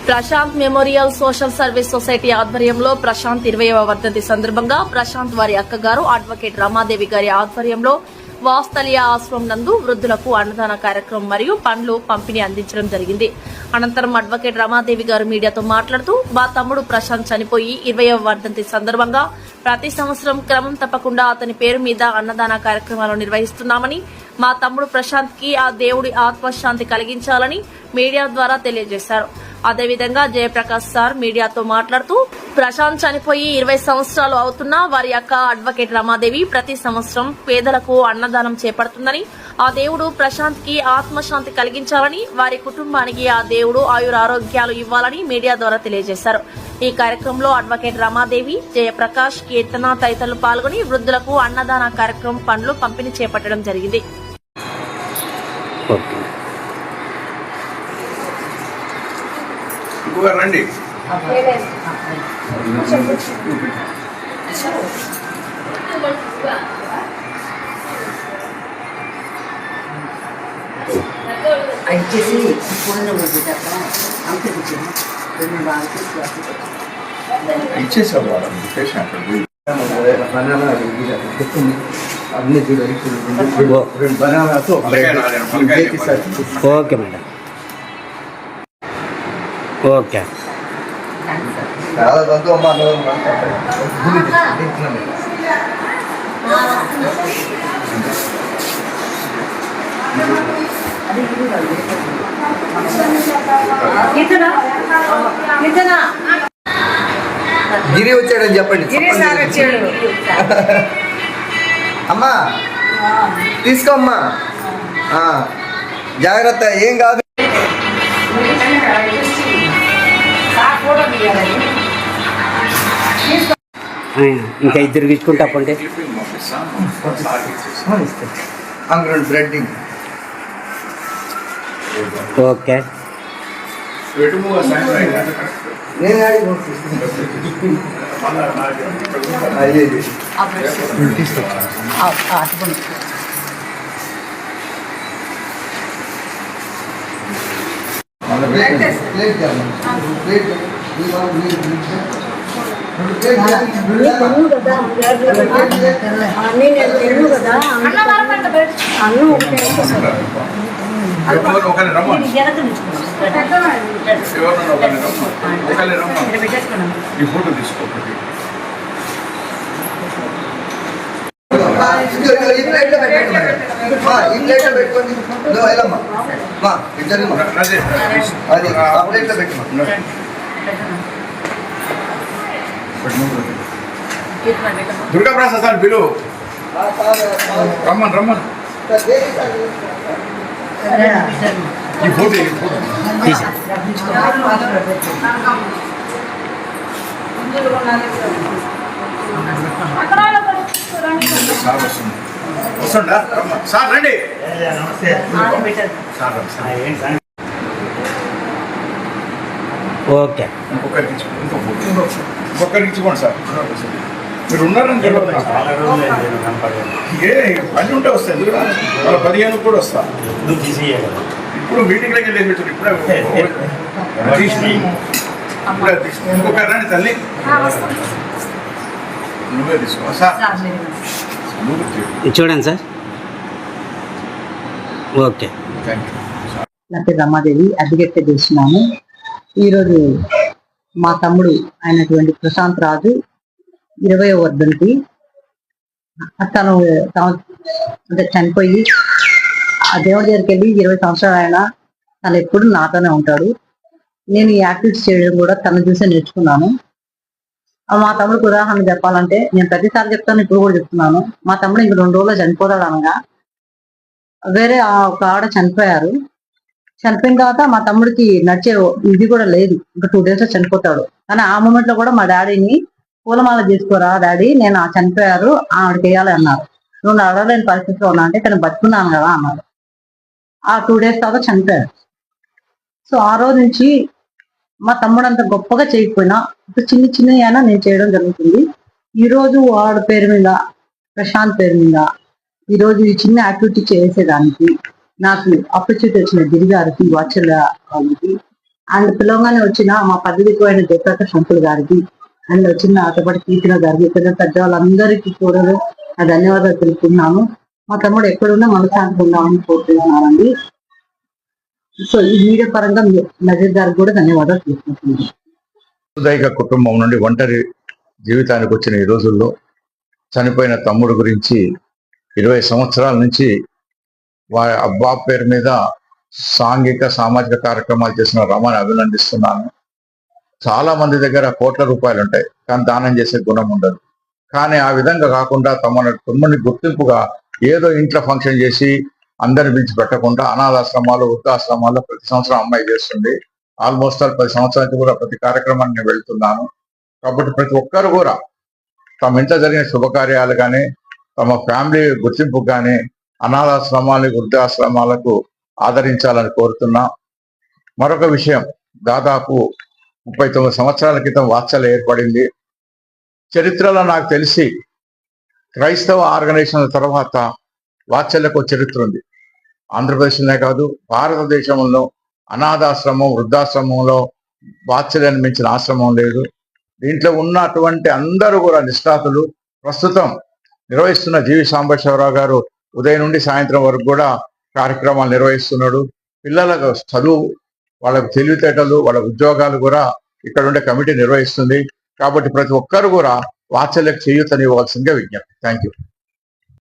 Prashanth memorial social service society ఆధ్వర్యంలో ప్రశాంత్ 20వ వర్ధంతి సందర్భంగా ప్రశాంత్ వారి అక్కగారు అడ్వకేట్ రమాదేవి గారి ఆధ్వర్యంలో వాస్తల్య ఆశ్రమం నందు వృద్ధులకు అన్నదాన కార్యక్రమం మరియు పండ్లు పంపిణీ అందించడం జరిగింది. అనంతరం అడ్వకేట్ రమాదేవి గారు మీడియాతో మాట్లాడుతూ మా తమ్ముడు ప్రశాంత్ చనిపోయి 20వ వర్ధంతి సందర్భంగా ప్రతి సంవత్సరం క్రమం తప్పకుండా అతని పేరు మీద అన్నదాన కార్యక్రమాలు నిర్వహిస్తున్నామని, మా తమ్ముడు ప్రశాంత్ కి ఆ దేవుడి ఆత్మశాంతి కలిగించాలని మీడియా ద్వారా తెలియజేశారు. అదేవిధంగా జయప్రకాష్ సార్ మీడియాతో మాట్లాడుతూ ప్రశాంత్ చనిపోయి 20 సంవత్సరాలు అవుతున్నా వారి అక్క అడ్వకేట్ రమాదేవి ప్రతి సంవత్సరం పేదలకు అన్నదానం చేపడుతుందని, ఆ దేవుడు ప్రశాంత్ కి ఆత్మశాంతి కలిగించాలని, వారి కుటుంబానికి ఆ దేవుడు ఆయురారోగ్యాలు ఇవ్వాలని మీడియా ద్వారా తెలియజేశారు. ఈ కార్యక్రమంలో అడ్వకేట్ రమాదేవి, జయప్రకాష్, కీర్తన తదితరులు పాల్గొని వృద్ధులకు అన్నదాన కార్యక్రమం పండ్లు పంపిణీ చేపట్టడం జరిగింది. రండి వచ్చేసి ఇచ్చేసావు అన్ని ఓకే మేడం, ఓకే. చాలా సంతోషం. గిరి వచ్చాడని చెప్పండి. అమ్మా తీసుకోమ్మా, జాగ్రత్త, ఏం కాదు. ఇంకా ఇద్దరు తీసుకుంటా పండి బ్రెడ్డింగ్. ఓకే. నేను ఫోటో తీసుకోండి. ఈ ప్లేట్ లో పెట్టుకోండి. అది ఆ ప్లేట్ లో పెట్టుకోండి. దుర్గాప్రసాద్ సార్ పిలు, రమ్మన్ రమ్మన్. ఈ ఫోటో సార్ వస్తుందా? సార్ రండి. ఓకే. ఇంకొకరికి ఇచ్చుకోండి సార్. మీరు ఉన్నారని తెలియదు. ఏ పని ఉంటే వస్తాయి, ఎందుకు 15 కూడా వస్తా. ఇప్పుడు మీటింగ్లోకి వెళ్ళి ఇప్పుడే ఇంకొక రండి తల్లి, నువ్వే తీసుకో సార్. చూడండి సార్. ఓకే. నా పేరు రమాదేవి, అడ్వకేట్ చేస్తున్నాను. ఈరోజు మా తమ్ముడు అయినటువంటి ప్రశాంత్ రాజు 20వ వర్ధంతి. తను అంటే చనిపోయి ఆ దేవుడి దగ్గరికి వెళ్ళి 20 సంవత్సరాలు అయినా తను ఎప్పుడు నాతోనే ఉంటాడు. నేను ఈ యాక్టివిటీస్ చేయడం కూడా తను చూసే నేర్చుకున్నాను. మా తమ్ముడికి ఉదాహరణ చెప్పాలంటే, నేను ప్రతిసారి చెప్తాను, ఇప్పుడు కూడా చెప్తున్నాను. మా తమ్ముడు ఇంక 2 రోజుల్లో చనిపోతాడు అనగా వేరే ఒక ఆవిడ చనిపోయారు. చనిపోయిన తర్వాత మా తమ్ముడికి నడిచే ఇది కూడా లేదు, ఇంకా 2 days లో చనిపోతాడు. కానీ ఆ మూమెంట్ లో కూడా మా డాడీని పూలమాల చేసుకోరా డాడీ, నేను చనిపోయారు ఆవిడకి వేయాలి అన్నారు. నువ్వు అడగలేని పరిస్థితిలో ఉన్నా అంటే, కానీ బతుకున్నాను కదా అన్నారు. ఆ 2 days తర్వాత చనిపోయారు. సో ఆ రోజు నుంచి మా తమ్ముడు అంత గొప్పగా చేయకపోయినా చిన్న చిన్నయైనా నేను చేయడం జరుగుతుంది. ఈ రోజు వాడి పేరు మీద, ప్రశాంత్ పేరు మీద ఈ రోజు ఈ చిన్న యాక్టివిటీ చేసేదానికి నాకు ఆపర్చునిటీ వచ్చిన గిరిగారికి, వాచర్ల వాళ్ళకి అండ్ పిలవగానే వచ్చిన మా పదవికి అయిన జయప్రకాష్ అంకుల్ గారికి అండ్ వచ్చిన అతపటి కీర్తిన గారికి పెద్ద వాళ్ళందరికీ కూడా నా ధన్యవాదాలు తెలుపుతున్నాను. మా తమ్ముడు ఎక్కడున్నా మనశాంతిగా ఉండాలని కోరుకుంటున్నానండి. సో ఈ మీడియా పరంగా నజీర్ గారికి కూడా ధన్యవాదాలు తెలుపుతున్నాను. సాంప్రదాయిక కుటుంబం నుండి ఒంటరి జీవితానికి వచ్చిన ఈ రోజుల్లో చనిపోయిన తమ్ముడు గురించి 20 సంవత్సరాల నుంచి వారి అబ్బా పేరు మీద సాంఘిక సామాజిక కార్యక్రమాలు చేసిన రమని అభినందిస్తున్నాను. చాలా మంది దగ్గర కోట్ల రూపాయలు ఉంటాయి, కానీ దానం చేసే గుణం ఉండదు. కానీ ఆ విధంగా కాకుండా తమ్ముడిని గుర్తింపుగా ఏదో ఇంట్లో ఫంక్షన్ చేసి అందరిని పిలిచి పెట్టకుండా అనాథాశ్రమాలు వృద్ధాశ్రమాల్లో ప్రతి సంవత్సరం అమ్మాయి చేస్తుంది. ఆల్మోస్ట్ 10 సంవత్సరాలకి కూడా ప్రతి కార్యక్రమాన్ని నేను వెళ్తున్నాను. కాబట్టి ప్రతి ఒక్కరు కూడా తమ ఇంట్లో జరిగిన శుభకార్యాలు కానీ తమ ఫ్యామిలీ గుర్తింపు కానీ అనాథాశ్రమాలు వృద్ధాశ్రమాలకు ఆదరించాలని కోరుతున్నా. మరొక విషయం, దాదాపు 39 సంవత్సరాల క్రితం వాత్సల్య ఏర్పడింది. చరిత్రలో నాకు తెలిసి క్రైస్తవ ఆర్గనైజేషన్ల తర్వాత వాత్సల్యకు చరిత్ర ఉంది. ఆంధ్రప్రదేశ్లోనే కాదు, భారతదేశంలో అనాథాశ్రమం వృద్ధాశ్రమంలో వాత్సల్యాన్ని మించిన ఆశ్రమం లేదు. దీంట్లో ఉన్నటువంటి అందరూ కూడా నిష్ఠాతులు. ప్రస్తుతం నిర్వహిస్తున్న జీవి సాంబశివరావు గారు ఉదయం నుండి సాయంత్రం వరకు కూడా కార్యక్రమాలు నిర్వహిస్తున్నాడు. పిల్లలకు చదువు, వాళ్ళకు తెలివితేటలు, వాళ్ళ ఉద్యోగాలు కూడా ఇక్కడ ఉండే కమిటీ నిర్వహిస్తుంది. కాబట్టి ప్రతి ఒక్కరు కూడా వాత్సల్యకు చేయూతనివ్వాల్సిందిగా విజ్ఞప్తి. Thank you.